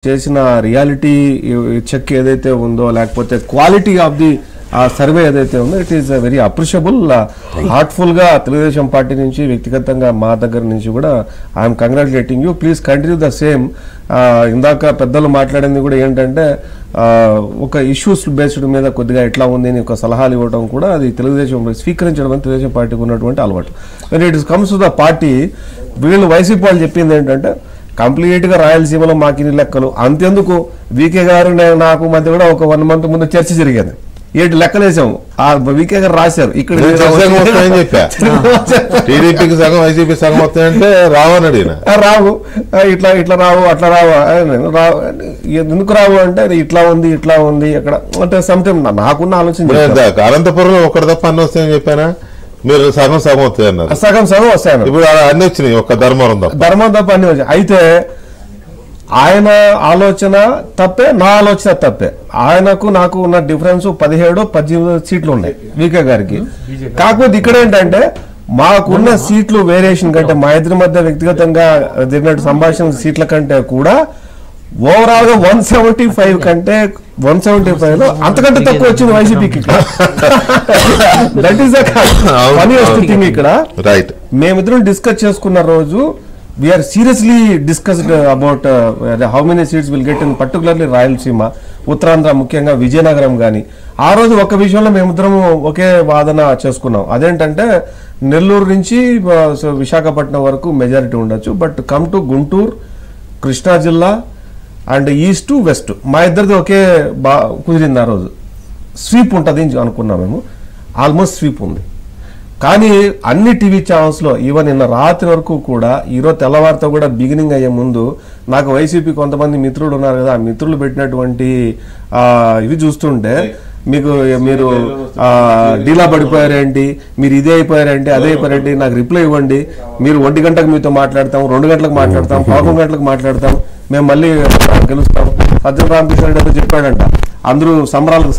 చేసిన reality check ఏదైతే ఉందో లేకపోతే క్వాలిటీ ఆఫ్ ది సర్వే ఏదైతే ఉందో it is very appreciable heartful గా తెలుగుదేశం పార్టీ నుంచి వ్యక్తిగతంగా మా దగ్గర నుంచి కూడా I'm congratulating you please continue the same. ఇందాక పెద్దలు మాట్లాడింది కూడా ఏంటంటే ఒక ఇష్యూస్ బేస్డ్ మీద కొద్దిగా ఎట్లా ఉంది అని ఒక సలహాలు ఇవ్వడం కూడా అది తెలుగుదేశం స్వీకరించడం అని తెలుగుదేశం పార్టీకి ఉన్నటువంటి అలవాటు. When it comes to the party వీళ్ళు వైసీపీ వాళ్ళు చెప్పింది ఏంటంటే కంప్లీట్ గా రాయలసీమలో మాకు ఇన్ని లెక్కలు అంతెందుకు వీకే గారు నాకు మధ్య కూడా ఒక 1 month ముందు చర్చ జరిగేది. 7 లెక్కలు వేసాము ఆ వీకే గారు రాశారు ఇక్కడ టీడీపీకి సగం వైసీపీ సగం వస్తాయంటే రావని రావు ఇట్లా ఇట్లా రావు అట్లా రావు ఎందుకు రావు అంటే ఇట్లా ఉంది అక్కడ అంటే సమ్టైమ్ నాకున్న ఆలోచన అనంతపురంలో ఒకటి తప్ప అన్ని వస్తాయని చెప్పానా మీరు సగం వస్తాయి అన్నారు సగం వస్తాయన్నారు ఇప్పుడు అన్ని వచ్చినాయి ఒక ధర్మవరం తప్ప అన్ని వచ్చాయి. అయితే ఆయన ఆలోచన తప్పే నా ఆలోచన తప్పే. ఆయనకు నాకు ఉన్న డిఫరెన్స్ 17-18 సీట్లు ఉన్నాయి వీకే గారికి. కాకపోతే ఇక్కడ ఏంటంటే మాకున్న సీట్లు వేరియేషన్ కంటే మా ఇద్దరి మధ్య వ్యక్తిగతంగా జరిగినట్టు సంభాషణ సీట్ల కంటే కూడా ఓవరాల్ గా 175 కంటే 175 లో అంతకంటే తక్కువ వచ్చింది వైసీపీకి. That is funniest thing. ఇక్కడ మేమిద్దరం డిస్కస్ చేసుకున్న రోజు we are seriously discussed about how many seats will get in particularly Rayalaseema Uttarandhra ముఖ్యంగా విజయనగరం కానీ. ఆ రోజు ఒక విషయంలో మేమిద్దరం ఒకే వాదన చేసుకున్నాం. అదేంటంటే నెల్లూరు నుంచి విశాఖపట్నం వరకు మెజారిటీ ఉండొచ్చు, but come to Guntur Krishna జిల్లా అండ్ ఈస్ట్ వెస్ట్ మా ఇద్దరిది ఒకే కుదిరింది. ఆ రోజు స్వీప్ ఉంటుంది అనుకున్నాం మేము. ఆల్మోస్ట్ స్వీప్ ఉంది. కానీ అన్ని టీవీ ఛానల్స్లో ఈవెన్ నిన్న రాత్రి వరకు కూడా ఈరోజు తెల్లవారితో కూడా బిగినింగ్ అయ్యే ముందు నాకు వైసీపీ కొంతమంది మిత్రులు ఉన్నారు కదా, ఆ మిత్రులు పెట్టినటువంటి ఇవి చూస్తుంటే మీరు డీలా పడిపోయారేంటి, మీరు ఇదే అయిపోయారేంటి, అదే అయిపోయారేంటి, నాకు రిప్లై ఇవ్వండి, మీరు 1 గంటకు మీతో మాట్లాడతాం, 2 గంటలకు మాట్లాడతాం, 11 గంటలకు మాట్లాడతాం, మేము మళ్ళీ గెలుస్తాం. సజ్జల రామకృష్ణ రెడ్డి చెప్పాడంట అందరూ సంబరాలకు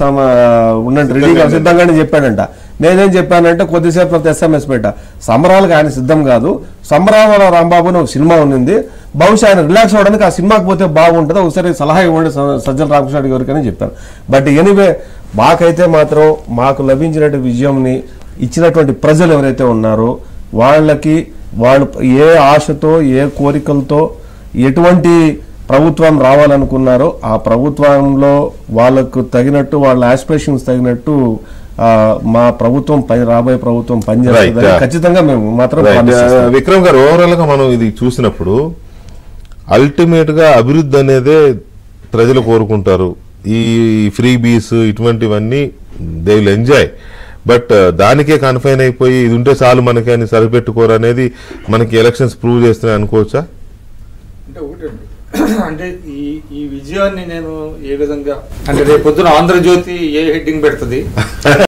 ఉండండి రెడీగా సిద్ధంగానే చెప్పాడంట. నేనేం చెప్పానంటే కొద్దిసేపు SMS పెట్టా, సంబరాలకు ఆయన సిద్ధం కాదు, సంబరాల రాంబాబు అని ఒక సినిమా ఉంది, బహుశా ఆయన రిలాక్స్ అవ్వడానికి ఆ సినిమాకి పోతే బాగుంటుంది, ఒకసారి సలహా ఇవ్వండి సజ్జల రామకృష్ణ గారికి చెప్పాను. బట్ ఎనీవే మాకైతే మాత్రం మాకు లభించినటువంటి విజయంని ఇచ్చినటువంటి ప్రజలు ఎవరైతే ఉన్నారో వాళ్ళకి వాళ్ళు ఏ ఆశతో ఏ కోరికలతో ఎటువంటి ప్రభుత్వం రావాలనుకున్నారో ఆ ప్రభుత్వంలో వాళ్ళకు తగినట్టు వాళ్ళ ఆస్పిరేషన్స్ తగినట్టు మా ప్రభుత్వం రాబోయే ప్రభుత్వం పనిచేస్తుంది ఖచ్చితంగా మేము మాత్రం. విక్రమ్ గారు ఓవరాల్ గా మనం ఇది చూసినప్పుడు అల్టిమేట్ గా అభివృద్ధి అనేదే ప్రజలు కోరుకుంటారు. ఈ ఫ్రీ బీస్ ఇటువంటివన్నీ దే విల్ ఎంజాయ్, బట్ దానికే కన్ఫైన్ అయిపోయి ఇది ఉంటే చాలు మనకి అని సరిపెట్టుకోరు అనేది మనకి ఎలక్షన్స్ ప్రూవ్ చేస్తున్నాయి అనుకోవచ్చా? అంటే ఈ విజయాన్ని నేను ఏ విధంగా అంటే రేపు పొద్దున ఆంధ్రజ్యోతి ఏ హెడ్డింగ్ పెడుతుంది